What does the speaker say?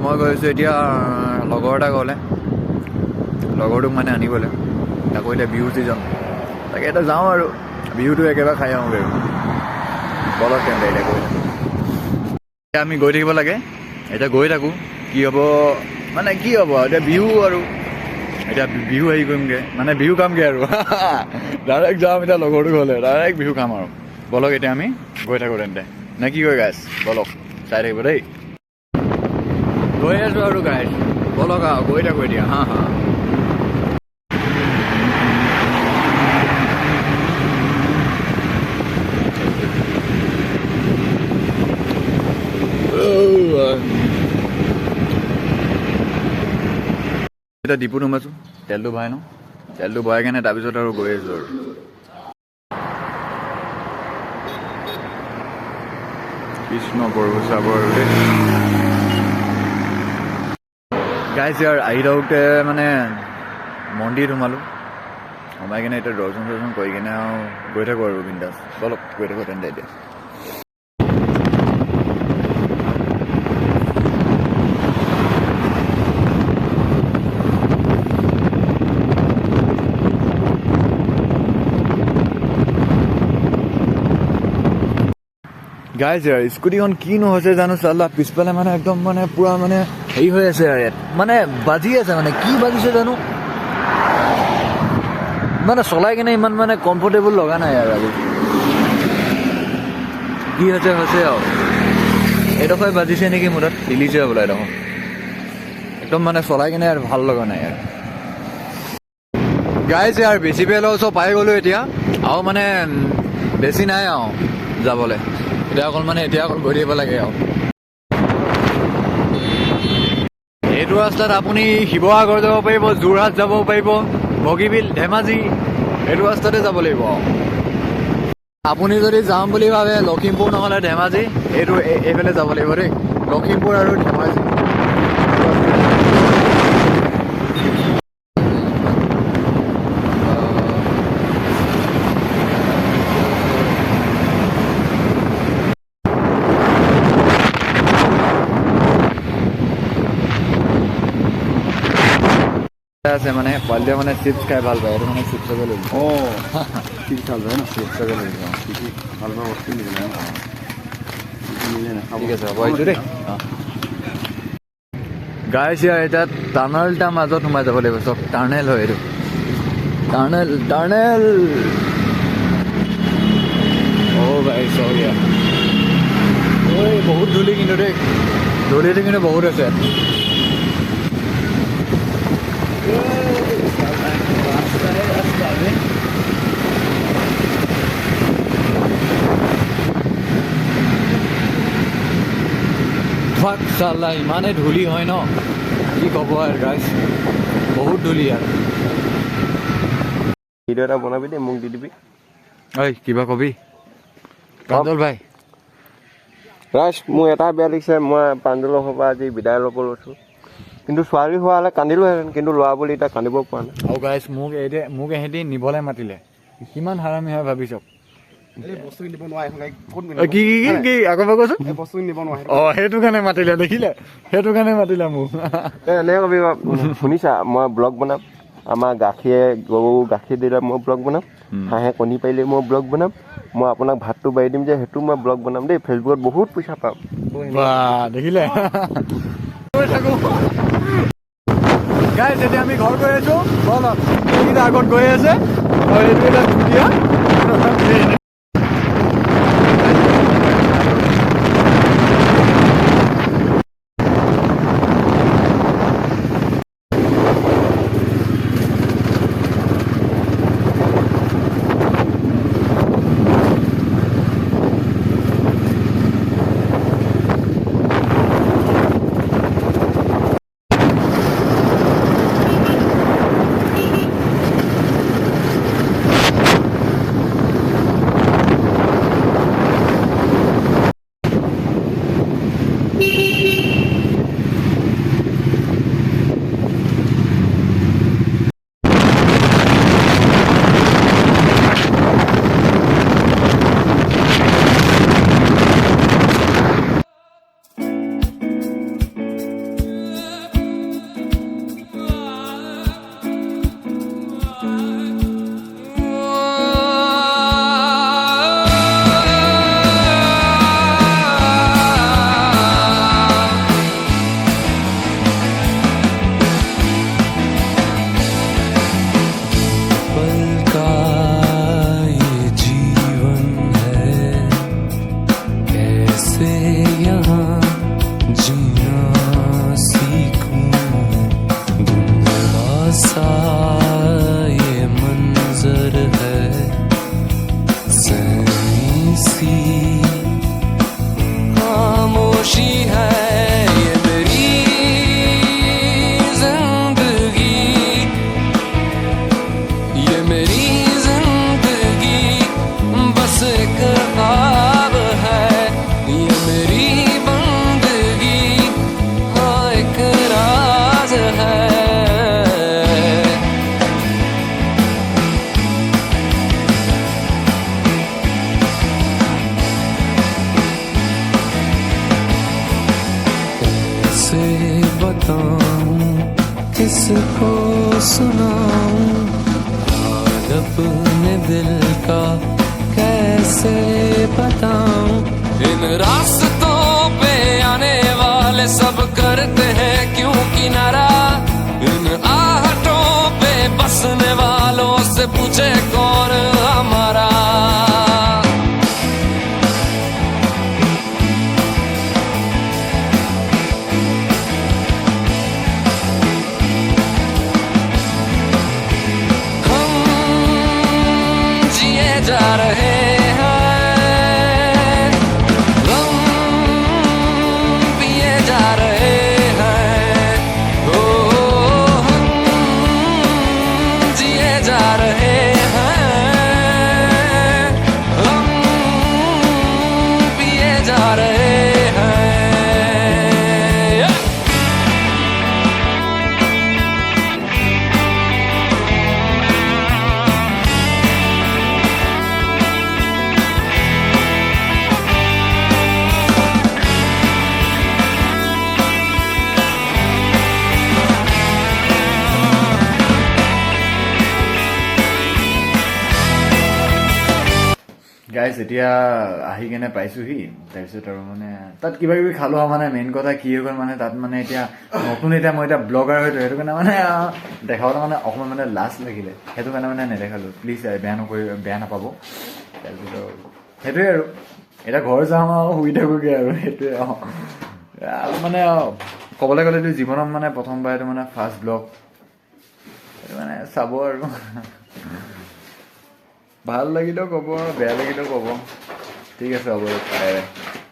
মই গৈ আছোঁ এতিয়া লগৰ এটা গ'লে লগৰটোক মানে আনিবলৈ তাকো এতিয়া বিহু ছিজন তাকে এতিয়া যাওঁ আৰু বিহুটো একেবাৰে খাই আহোঁগৈ আৰু বলক তেন্তে এতিয়া গৈ থাকোঁ এতিয়া আমি গৈ থাকিব লাগে এতিয়া গৈ থাকোঁ কি হ'ব মানে কি হ'ব এতিয়া বিহু আৰু এতিয়া বিহু হেৰি কৰিমগৈ মানে বিহু খামগৈ আৰু ডাইৰেক্ট যাম এতিয়া লগৰটো ঘৰলৈ ডাইৰেক্ট বিহু খাম আৰু বলক এতিয়া আমি গৈ থাকোঁ তেন্তে নে কি কয় গাইছ বলক চাই থাকিব দেই গৈ আছোঁ আৰু গাইছ বলক আৰু গৈ থাকোঁ এতিয়া হা হা এতিয়া ডিপুত সোমাইছোঁ তেলটো ভৰাই লওঁ তেলটো ভৰাই কেনে তাৰপিছত আৰু গৈ আছোঁ আৰু কৃষ্ণ প্ৰভু চাব আৰু দেই গাইছ ইয়াৰ আহি থাকোঁতে মানে মন্দিৰ সোমালোঁ সোমাই কিনে এতিয়া দৰ্শন চৰ্শন কৰি কিনে আৰু গৈ থাকোঁ আৰু বিন্দাছ বলক গৈ থাকোঁ তেন্তে এতিয়া গাইজ ইয়াৰ স্কুটিখন কিনো হৈছে জানো চালা পিছফালে মানে একদম মানে পুৰা মানে হেৰি হৈ আছে আৰু ইয়াত মানে বাজি আছে মানে কি বাজিছে জানো মানে চলাই কিনে ইমান মানে কমফৰ্টেবল লগা নাই আৰু আজি কি হৈছে আৰু এইডোখৰ বাজিছে নেকি মোৰ তাত হিলিছে বোলে এইডোখৰ একদম মানে চলাই কিনে আৰু ভাল লগা নাই আৰু গাইজ ইয়াৰ বেছি পেল চব পাই গ'লোঁ এতিয়া আৰু মানে বেছি নাই আৰু যাবলৈ এতিয়া অকল গৈ থাকিব লাগে আৰু এইটো ৰাস্তাত আপুনি শিৱসাগৰ যাব পাৰিব যোৰহাট যাব পাৰিব বগীবিল ধেমাজি এইটো ৰাস্তাতে যাব লাগিব আপুনি যদি যাম বুলি ভাবে লখিমপুৰ নহ'লে ধেমাজি এইফালে যাব লাগিব দেই লখিমপুৰ আৰু ধেমাজি আছে মানে পোৱালিটোৱে মানে চিপছ খাই ভাল পায় এইটো মানে চিপছকে লৈ চিপছ ভাল পায় ন চিপছকে লৈ ভাল পোৱা বস্তু ঠিক আছে হ'ব আহিছোঁ দেই গাইছ ইয়াৰ এতিয়া টাৰ্নেলটা মাজত সোমাই যাব লাগিব চব টাৰ্নেল হয় এইটো টাৰ্নেল গাইছ ইয়াৰ ঐ বহুত ধূলি কিন্তু দেই ধূলিটো কিন্তু বহুত আছে চালা ইমানে ধূলি হয় ন কি ক'ব আৰু গাইছ বহুত ধূলি আৰু ভিডিঅ' এটা বনাবি দেই মোক দি দিবি ঐ কিবা কবি প্ৰাঞ্জল ভাই ৰাইজ মোৰ এটা বেয়া লাগিছে মই প্ৰাঞ্জলৰ পৰা আজি বিদায় ল'ব লৈছোঁ কিন্তু ছোৱালী হোৱা হ'লে কান্দিলোহেঁতেন কিন্তু ল'ৰা বুলি এতিয়া কান্দিব পৰা নাই আৰু গাইছ মোক এহেঁতি নিবলৈ মাতিলে কিমান হাৰামি হয় ভাবি চাওক সেইটো কাৰণে মাতিলে দেখিলে সেইটো কাৰণে মাতিলে মোক এনেকৈ কবি শুনিছা মই ব্লগ বনাম আমাৰ গৰু গাখীৰ দিলে মই ব্লগ বনাম হাঁহে কণী পাৰিলে মই ব্লগ বনাম মই আপোনাক ভাতটো বাঢ়ি দিম যে সেইটো মই ব্লগ বনাম দেই ফেচবুকত বহুত পইচা পাম দেখিলে গাইছ এতিয়া আমি ঘৰ গৈ আছো বলক এইকেইটা আগত গৈ আছে আৰু এইটো এটা ধুনীয়া सीखूं धुंधला सा ये मंजर है सहमी सी खामोशी है ये मेरी जिंदगी ये मेरी जिंदगी बस एक ख्वाब है ये मेरी बंदगी हाँ एक राज है कैसे बताऊं किसको सुनाऊं हाल अपने दिल का कैसे बताऊं इन रास्तों पे आने वाले सब करते हैं क्यों किनारा इन आहटों पे बसने वालों से पूछे कौन हमारा जिए जा रहे हैं गम पिए जा रहे हैं ओ हम जिए जा रहे हैं हम पिए जा रहे हैं গাইজ এতিয়া আহি কেনে পাইছোহি তাৰপিছত আৰু মানে তাত কিবা কিবি খালো আৰু মানে মেইন কথা কি হৈ গ'ল মানে তাত মানে এতিয়া নতুন এতিয়া মই এতিয়া ব্লগাৰ হয়তো সেইটো কাৰণে মানে দেখাবলৈ মানে অকণমান মানে লাজ লাগিলে সেইটো কাৰণে মানে নেদেখালো প্লিজ বেয়া নাপাব তাৰপিছত সেইটোৱে আৰু এতিয়া ঘৰ যাম আৰু শুই থাকোগৈ আৰু সেইটোৱে আৰু মানে ক'বলৈ গ'লেতো জীৱনত মানে প্ৰথমবাৰ এইটো মানে ফাৰ্ষ্ট ব্লগ সেইটো মানে চাব আৰু ভাল লাগিলেও ক'ব বেয়া লাগিলেও ক'ব ঠিক আছে হ'ব বাই বাই